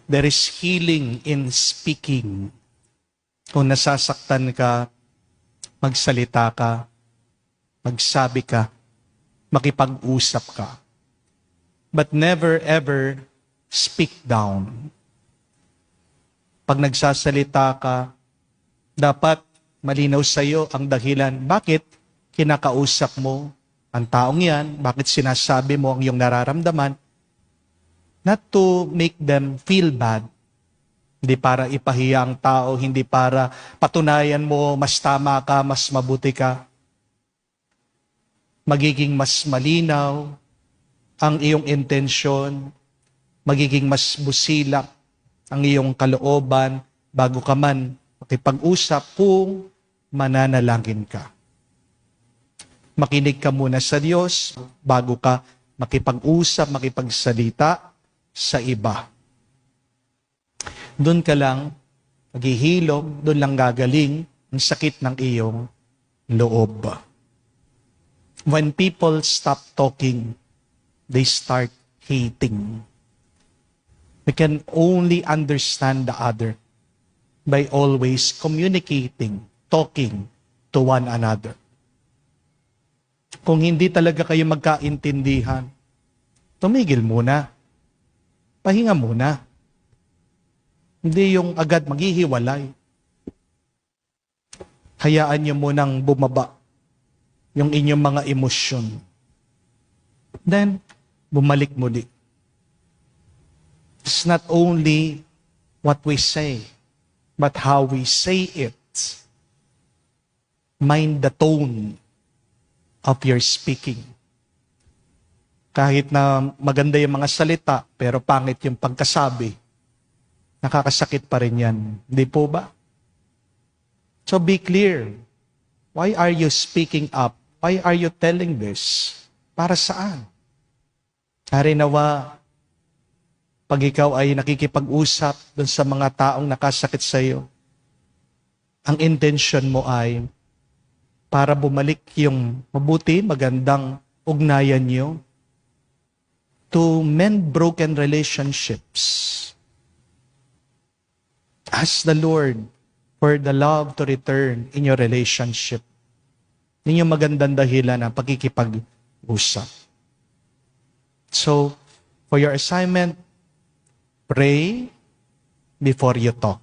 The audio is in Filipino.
There is healing in speaking. Kung nasasaktan ka, magsalita ka, magsabi ka, makipag-usap ka. But never ever speak down. Pag nagsasalita ka, dapat malinaw sa iyo ang dahilan. Bakit kinakausap mo ang taong yan? Bakit sinasabi mo ang iyong nararamdaman? Not to make them feel bad. Hindi para ipahiya ang tao, hindi para patunayan mo mas tama ka, mas mabuti ka. Magiging mas malinaw ang iyong intensyon, magiging mas busilak ang iyong kalooban bago ka man makipag-usap kung mananalangin ka. Makinig ka muna sa Diyos bago ka makipag-usap, makipagsalita sa iba. Doon ka lang maghihilom, doon lang gagaling ang sakit ng iyong loob. When people stop talking, they start hating. We can only understand the other by always communicating, talking to one another. Kung hindi talaga kayo magkaintindihan, tumigil muna. Pahinga muna. Hindi yung agad maghihiwalay. Hayaan niyo munang bumaba yung inyong mga emosyon. Then, bumalik muli. It's not only what we say, but how we say it. Mind the tone of your speaking. Kahit na maganda yung mga salita, pero pangit yung pagkasabi, nakakasakit pa rin yan. Hindi po ba? So be clear. Why are you speaking up? Why are you telling this? Para saan? Harinawa, pag ikaw ay nakikipag-usap dun sa mga taong nakasakit sa iyo, ang intention mo ay para bumalik yung mabuti, magandang ugnayan niyo to mend broken relationships. Ask the Lord for the love to return in your relationship. Yun yung magandang dahilan ng pagkikipag-usap. So, for your assignment, pray before you talk.